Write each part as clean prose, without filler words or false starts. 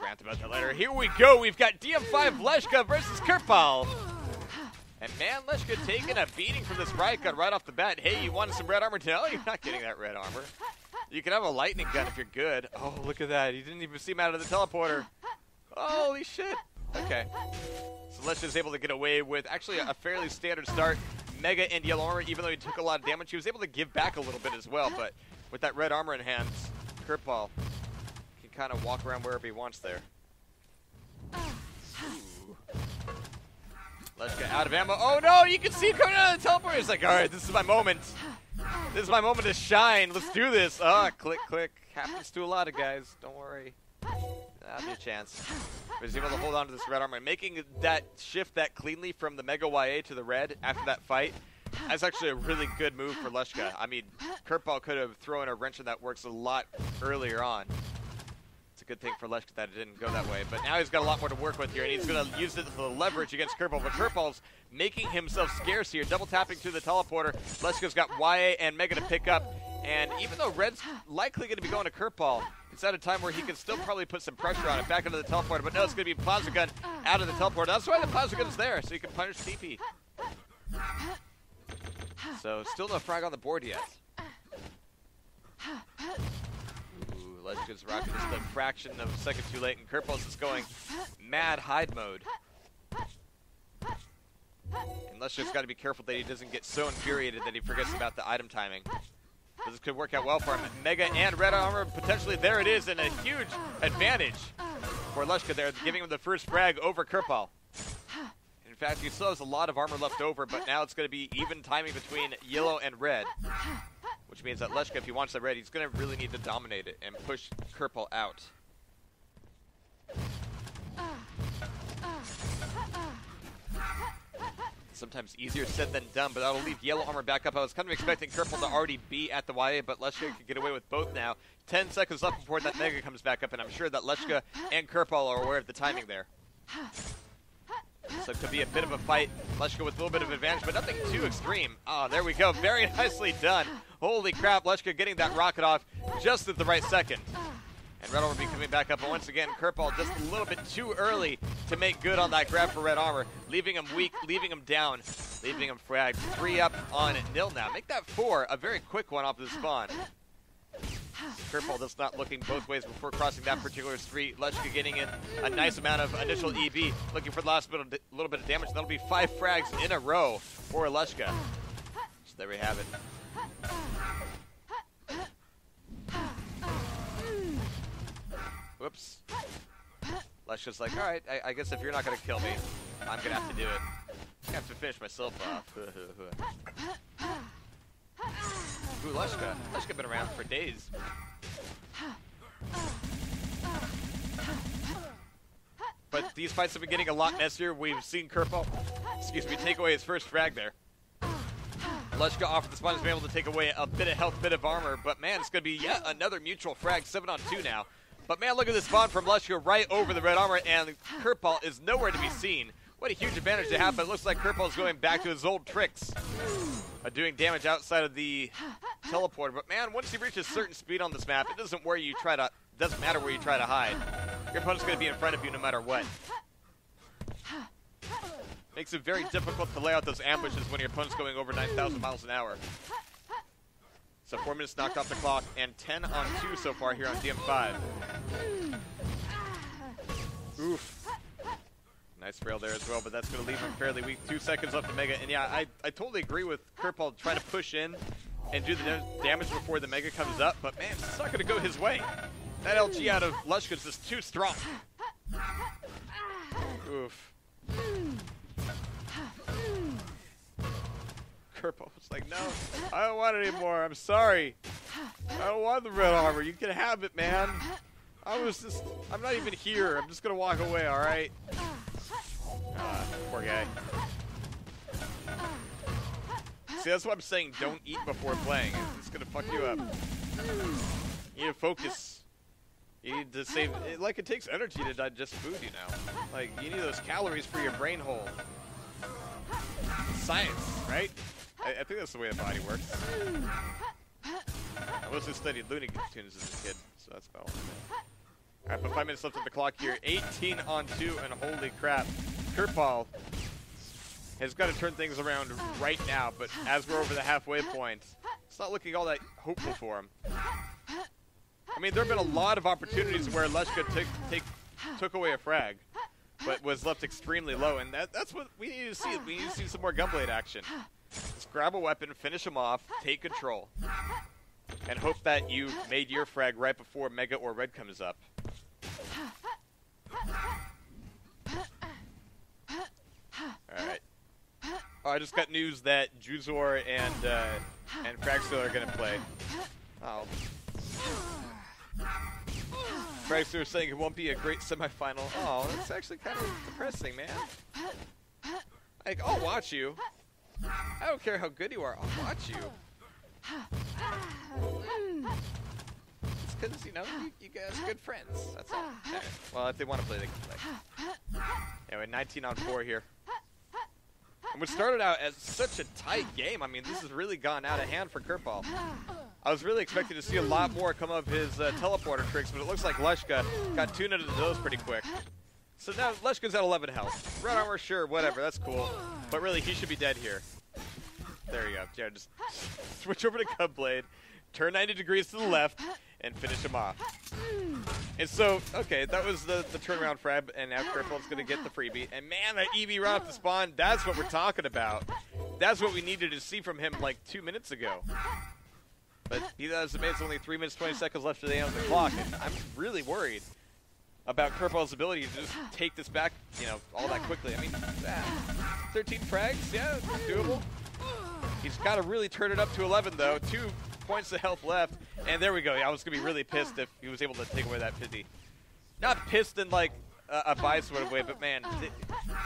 rant about that later. Here we go. We've got DM5 Leshka versus KeRpaL. And man, Leshka taking a beating from this riot gun right off the bat. Hey, you wanted some red armor? No, you're not getting that red armor. You can have a lightning gun if you're good. Oh, look at that. He didn't even see him out of the teleporter. Holy shit. Okay. So Leshka's able to get away with actually a fairly standard start. Mega and yellow armor, even though he took a lot of damage, he was able to give back a little bit as well. But with that red armor in hand, KeRpaL can kind of walk around wherever he wants there. Ooh. Leshka out of ammo. Oh no, you can see him coming out of the teleporter. He's like, alright, this is my moment. This is my moment to shine. Let's do this. Ah, click, click. Happens to a lot of guys. Don't worry. That'll be a chance. But he's able to hold on to this red armor. Making that shift that cleanly from the Mega YA to the red after that fight, that's actually a really good move for Leshka. I mean, KeRpaL could have thrown a wrench in that works a lot earlier on. It's a good thing for Leshka that it didn't go that way. But now he's got a lot more to work with here, and he's going to use it for the leverage against KeRpaL. But KeRpaL's making himself scarce here, double tapping through the teleporter. Leshka's got YA and Mega to pick up. And even though Red's likely going to be going to KeRpaL, it's at a time where he can still probably put some pressure on it back into the teleporter. But no, it's going to be Plasma Gun out of the teleporter. That's why the Plasma Gun's there, so you can punish TP. So still no frag on the board yet. Ooh, Leshka's rocking just a fraction of a second too late, and KeRpaL's just going mad hide mode. And Leshka's got to be careful that he doesn't get so infuriated that he forgets about the item timing. This could work out well for him. Mega and red armor, potentially there it is, and a huge advantage for Leshka there, giving him the first frag over KeRpaL. In fact, he still has a lot of armor left over, but now it's going to be even timing between yellow and red, which means that Leshka, if he wants the red, he's going to really need to dominate it and push KeRpaL out. Sometimes easier said than done, but that'll leave yellow armor back up. I was kind of expecting KeRpaL to already be at the YA, but Leshka could get away with both now. 10 seconds left before that Mega comes back up, and I'm sure that Leshka and KeRpaL are aware of the timing there. So it could be a bit of a fight. Leshka with a little bit of advantage, but nothing too extreme. Oh, there we go. Very nicely done. Holy crap, Leshka getting that rocket off just at the right second. And red armor be coming back up, but once again, KeRpaL just a little bit too early to make good on that grab for red armor, leaving him weak, leaving him down, leaving him fragged. 3 up on nil now. Make that 4, a very quick one off the spawn. KeRpaL just not looking both ways before crossing that particular street. Leshka getting in a nice amount of initial EB, looking for the last little bit of damage. That'll be 5 frags in a row for Leshka. So there we have it. Whoops. Leshka's like, alright, I guess if you're not going to kill me, I'm going to have to do it. I have to finish myself off. Ooh, Leshka. Leshka been around for days. But these fights have been getting a lot messier. We've seen KeRpaL, take away his first frag there. Leshka off of the spawn has been able to take away a bit of health, bit of armor, but man, it's going to be yet another mutual frag, 7 on 2 now. But man, look at this spawn from Leshka right over the red armor, and KeRpaL is nowhere to be seen. What a huge advantage to have, but it looks like KeRpaL is going back to his old tricks of doing damage outside of the teleporter. But man, once he reaches certain speed on this map, it doesn't matter where you try to hide. Your opponent's going to be in front of you no matter what. Makes it very difficult to lay out those ambushes when your opponent's going over 9,000 miles an hour. So 4 minutes knocked off the clock, and 10 on 2 so far here on DM5. Oof. Nice rail there as well, but that's going to leave him fairly weak. 2 seconds left to Mega, and yeah, I totally agree with KeRpaL trying to push in and do the damage before the Mega comes up, but man, it's not going to go his way. That LG out of Leshka is just too strong. Oof. KeRpaL was like, no, I don't want it anymore. I'm sorry. I don't want the red armor. You can have it, man. I'm not even here. I'm just going to walk away, all right? Poor guy. See, that's what I'm saying. Don't eat before playing. It's going to fuck you up. You need to focus. You need to save. Like, it takes energy to digest food, you know. Like, you need those calories for your brain hole. Science, right? I think that's the way the body works. I mostly studied Looney Tunes as a kid, so that's about all I know. All right, but 5 minutes left on the clock here. 18 on 2, and holy crap. KeRpaL has got to turn things around right now, but as we're over the halfway point, it's not looking all that hopeful for him. I mean, there have been a lot of opportunities where Leshka took away a frag, but was left extremely low, and that's what we need to see. We need to see some more gunblade action. Just grab a weapon, finish him off, take control, and hope that you made your frag right before Mega or Red comes up. Alright. Oh, I just got news that Juzor and Fragster are gonna play. Oh. Fragster is saying it won't be a great semifinal. Oh, that's actually kind of depressing, man. Like, I'll watch you. I don't care how good you are, I'll watch you. It's because, you know, you guys are good friends. That's all. Okay. Well, if they want to play, they can play. Anyway, 19 on 4 here. And what started out as such a tight game, I mean, this has really gone out of hand for KeRpaL. I was really expecting to see a lot more come of his teleporter tricks, but it looks like Leshka got tuned into those pretty quick. So now Leshka's at 11 health. Red armor, sure, whatever, that's cool. But really, he should be dead here. There you go. Yeah, just switch over to Gunblade, turn 90 degrees to the left, and finish him off. And so, okay, that was the turnaround frag, and now KeRpaL's going to get the freebie. And man, that EV right off the spawn, that's what we're talking about. That's what we needed to see from him like 2 minutes ago. But he does admit it's only 3 minutes, 20 seconds left to the end of the clock, and I'm really worried about KeRpaL's ability to just take this back, you know, all that quickly. I mean, 13 frags, yeah, doable. He's got to really turn it up to 11, though. 2 points of health left, and there we go. I was going to be really pissed if he was able to take away that 50. Not pissed in, like, a bias sort of way, but, man,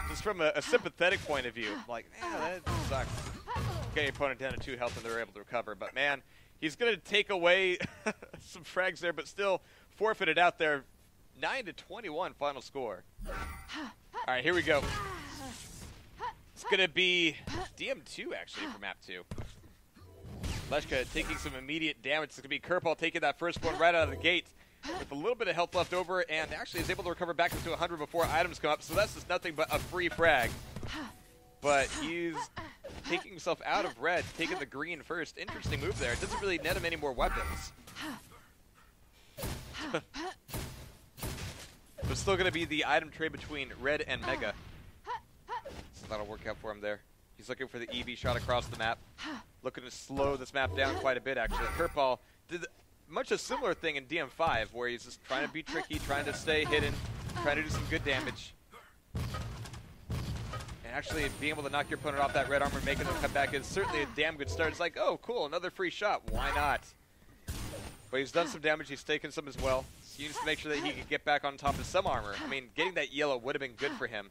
just from a sympathetic point of view, like, man, that sucks. Okay, opponent down to 2 health, and they're able to recover. But, man, he's going to take away some frags there, but still forfeited out there. 9-21 final score. All right, here we go. It's going to be DM2, actually, for map 2. Leshka taking some immediate damage. It's going to be KeRpaL taking that first one right out of the gate with a little bit of health left over, and actually is able to recover back into 100 before items come up, so that's just nothing but a free frag. But he's taking himself out of red, taking the green first. Interesting move there. It doesn't really net him any more weapons. But still going to be the item trade between red and Mega. So that'll work out for him there. He's looking for the EV shot across the map. Looking to slow this map down quite a bit, actually. KeRpaL did much a similar thing in DM5, where he's just trying to be tricky, trying to stay hidden, trying to do some good damage. And actually being able to knock your opponent off that red armor, making them come back is certainly a damn good start. It's like, oh, cool, another free shot. Why not? But he's done some damage. He's taken some as well. He needs to make sure that he can get back on top of some armor. I mean, getting that yellow would have been good for him,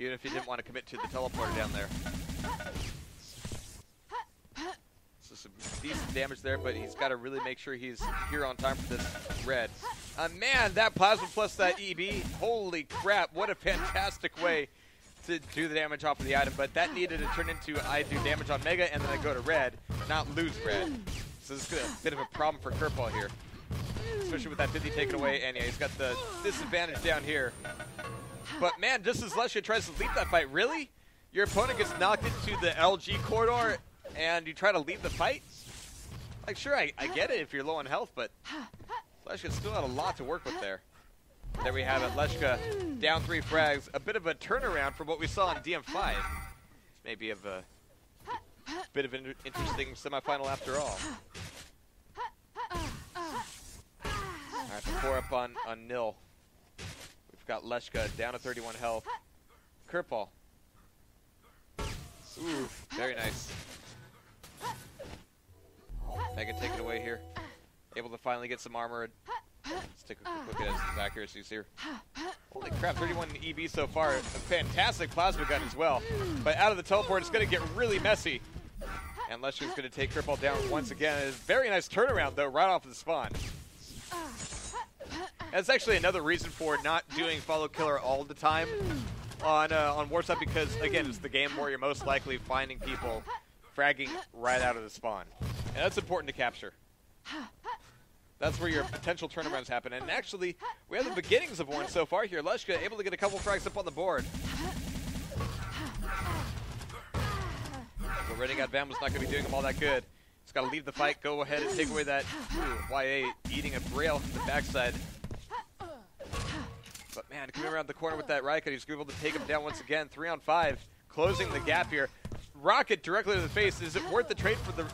even if he didn't want to commit to the teleporter down there. So some decent damage there, but he's got to really make sure he's here on time for this red. Man, that plasma plus that EB, holy crap, what a fantastic way to do the damage off of the item. But that needed to turn into I do damage on Mega and then I go to red, not lose red. So this is a bit of a problem for KeRpaL here, especially with that 50 taken away, and yeah, he's got the disadvantage down here. But man, just as Leshka tries to leave that fight, really? Your opponent gets knocked into the LG corridor and you try to leave the fight? Like, sure, I get it if you're low on health, but Leshka still had a lot to work with there. There we have it, Leshka down 3 frags. A bit of a turnaround from what we saw in DM5. Maybe of a bit of an interesting semifinal after all. Alright, the 4 up on nil. We've got Leshka down to 31 health. KeRpaL. Ooh, very nice. Mega take it away here. Able to finally get some armor. Let's take a quick look at his accuracies here. Holy crap, 31 EB so far. A fantastic plasma gun as well. But out of the teleport, it's going to get really messy. And Leshka's going to take KeRpaL down once again. It's a very nice turnaround, though, right off the spawn. That's actually another reason for not doing follow killer all the time on Warsaw, because, again, it's the game where you're most likely finding people fragging right out of the spawn. And that's important to capture. That's where your potential turnarounds happen. And actually, we have the beginnings of one so far here. Leshka able to get a couple frags up on the board. But Redding out Vam was not going to be doing him all that good. He's got to leave the fight, go ahead and take away that YA eating a rail from the backside. But man, coming around the corner with that Raika, he's able to take him down once again. 3-on-5, closing the gap here. Rocket directly to the face. Is it worth the trade for the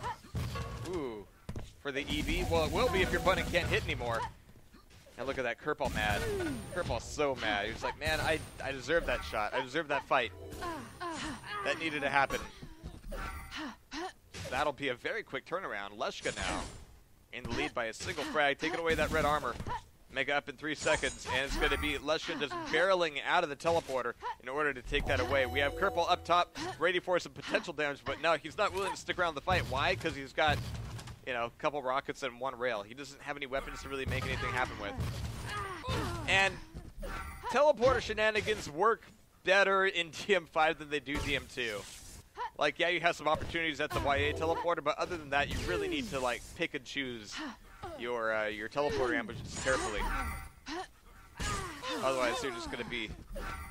for the EV? Well, it will be if your opponent can't hit anymore. And look at that, KeRpaL mad. KeRpaL's so mad. He was like, man, I deserve that shot. I deserve that fight. That needed to happen. That'll be a very quick turnaround. Leshka now in the lead by a single frag, taking away that red armor. Mega up in 3 seconds, and it's going to be Leshka just barreling out of the teleporter in order to take that away. We have KeRpaL up top, ready for some potential damage, but no, he's not willing to stick around the fight. Why? Because he's got, you know, a couple rockets and 1 rail. He doesn't have any weapons to really make anything happen with. And teleporter shenanigans work better in DM5 than they do DM2. Like, yeah, you have some opportunities at the YA teleporter, but other than that, you really need to, like, pick and choose your teleporter ambushes carefully. Otherwise, you're just going to be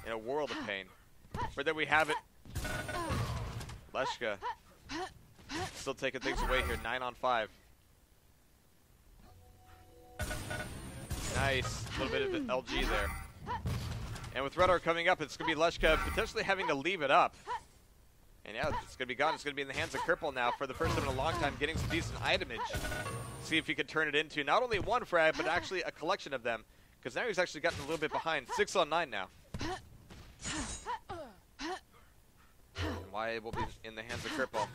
in a world of pain. But there we have it. Leshka still taking things away here. 9-on-5. Nice. A little bit of LG there. And with Redar coming up, it's going to be Leshka potentially having to leave it up. And yeah, it's going to be gone. It's going to be in the hands of KeRpaL now for the first time in a long time, getting some decent itemage. See if he can turn it into not only 1 frag, but actually a collection of them. Because now he's actually gotten a little bit behind. 6-on-9 now. And YA will be in the hands of KeRpaL.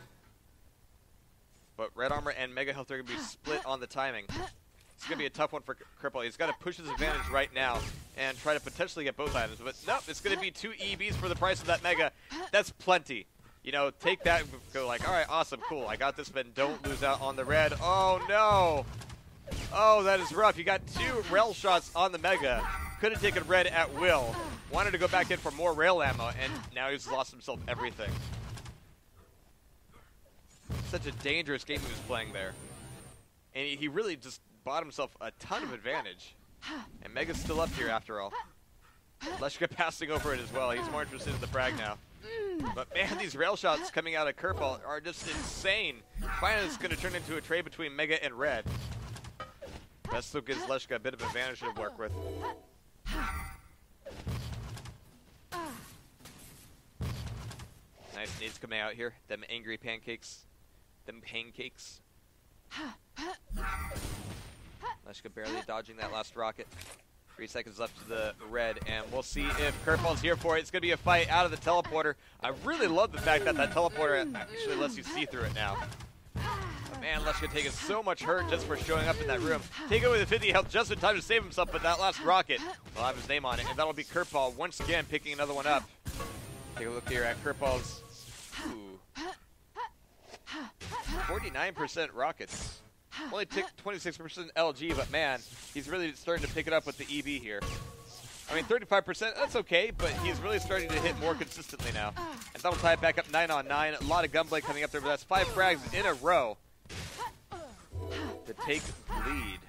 But red armor and mega health are going to be split on the timing. It's going to be a tough one for KeRpaL. He's got to push his advantage right now and try to potentially get both items. But nope, it's going to be 2 EBs for the price of that mega. That's plenty. You know, take that and go like, all right, awesome, cool. I got this, but don't lose out on the red. Oh, no. Oh, that is rough. You got 2 rail shots on the mega. Could have taken red at will. Wanted to go back in for more rail ammo, and now he's lost himself everything. Such a dangerous game he was playing there. And he really just bought himself a ton of advantage. And Mega's still up here after all. Leshka passing over it as well. He's more interested in the frag now. But man, these rail shots coming out of KeRpaL are just insane. Finally, it's going to turn into a trade between Mega and Red. That still gives Leshka a bit of advantage to work with. Nice nades coming out here. Them angry pancakes. Them pancakes. Leshka barely dodging that last rocket. 3 seconds left to the red, and we'll see if KeRpaL's here for it. It's going to be a fight out of the teleporter. I really love the fact that that teleporter actually lets you see through it now. But man, Leshka taking so much hurt just for showing up in that room. Take away the 50 health just in time to save himself, but that last rocket will have his name on it, and that'll be KeRpaL once again picking another one up. Take a look here at KeRpaL's 49% rockets. Only took 26% LG, but man, he's really starting to pick it up with the EB here. I mean, 35%, that's okay, but he's really starting to hit more consistently now. And that'll tie it back up 9-on-9. A lot of gunplay coming up there, but that's 5 frags in a row to take the lead.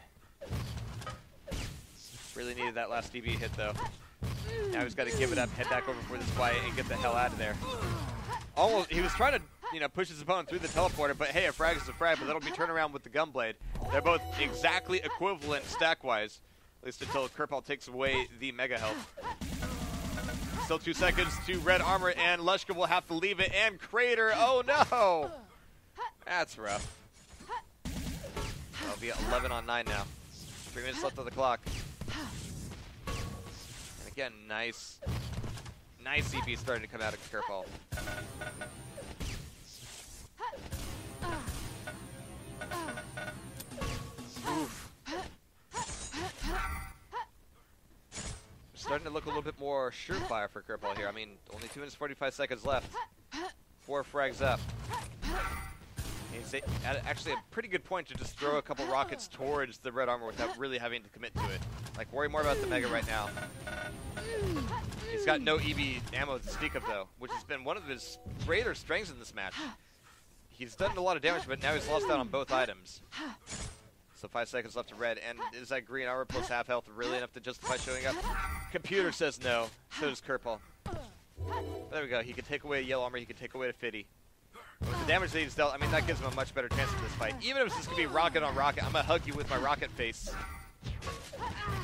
Really needed that last EB hit, though. Now he's got to give it up, head back over for this fight, and get the hell out of there. Almost, he was trying to, you know, push his opponent through the teleporter, but hey, a frag is a frag, but that'll be turned around with the gunblade. They're both exactly equivalent stack-wise, at least until KeRpaL takes away the mega health. Still 2 seconds to red armor, and Leshka will have to leave it, and Crater, oh no! That's rough. That'll be 11-on-9 now. 3 minutes left on the clock. And again, nice CP starting to come out of KeRpaL. Oof. Starting to look a little bit more surefire for KeRpaL here. I mean, only 2 minutes 45 seconds left. 4 frags up. He's at actually a pretty good point to just throw a couple rockets towards the red armor without really having to commit to it. Like, worry more about the mega right now. He's got no EB ammo to speak of, though, which has been one of his greater strengths in this match. He's done a lot of damage, but now he's lost out on both items. So 5 seconds left to red, and is that green armor plus half health really enough to justify showing up? Computer says no. So does KeRpaL. There we go. He can take away yellow armor. He can take away the Fiddy. With the damage that he's dealt, I mean, that gives him a much better chance in this fight. Even if it's just going to be rocket on rocket, I'm going to hug you with my rocket face.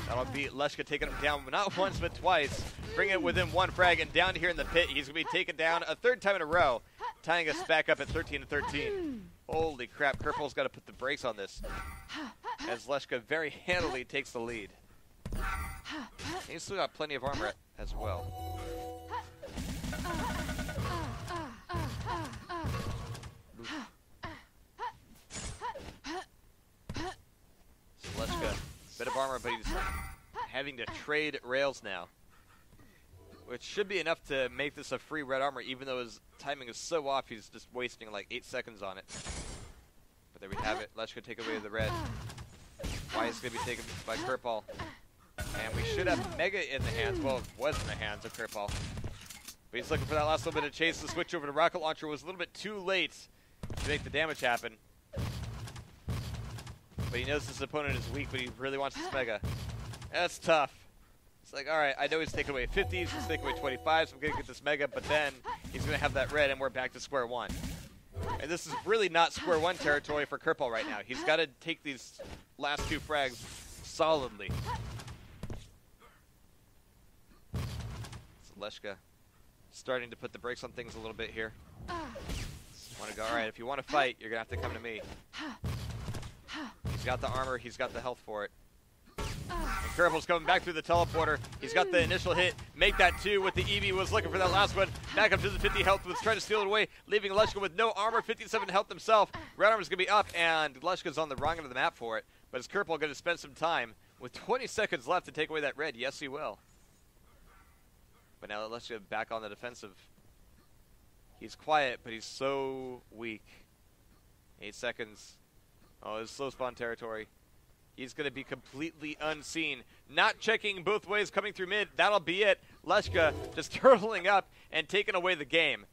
That'll be Leshka taking him down not once but twice. Bring it within 1 frag, and down here in the pit, he's going to be taken down a 3rd time in a row, tying us back up at 13-13. Holy crap, KeRpaL's got to put the brakes on this, as Leshka very handily takes the lead. He's still got plenty of armor as well. So Leshka, bit of armor, but he's having to trade rails now, which should be enough to make this a free red armor, even though his timing is so off, he's just wasting like 8 seconds on it. But there we have it. Leshka take away the red. Why is going to be taken by KeRpaL. And we should have Mega in the hands. Well, it was in the hands of KeRpaL. But he's looking for that last little bit of chase. The switch over to Rocket Launcher was a little bit too late to make the damage happen. But he knows his opponent is weak, but he really wants this Mega. That's tough. It's like, all right, I know he's taking away 50s, he's taking away 25s, so I'm going to get this Mega, but then he's going to have that red, and we're back to square one. And this is really not square one territory for KeRpaL right now. He's got to take these last 2 frags solidly. So Leshka starting to put the brakes on things a little bit here. Want to go, all right, if you want to fight, you're going to have to come to me. He's got the armor, he's got the health for it. And KeRpaL's coming back through the teleporter. He's got the initial hit. Make that 2 with the Eevee. Was looking for that last one. Back up to the 50 health. Was trying to steal it away, leaving Leshka with no armor. 57 health himself. Red armor's going to be up, and Leshka's on the wrong end of the map for it. But is KeRpaL going to spend some time with 20 seconds left to take away that red? Yes, he will. But now that Leshka back on the defensive. He's quiet, but he's so weak. 8 seconds. Oh, it's slow spawn territory. He's going to be completely unseen. Not checking both ways coming through mid. That'll be it. Leshka just turtling up and taking away the game.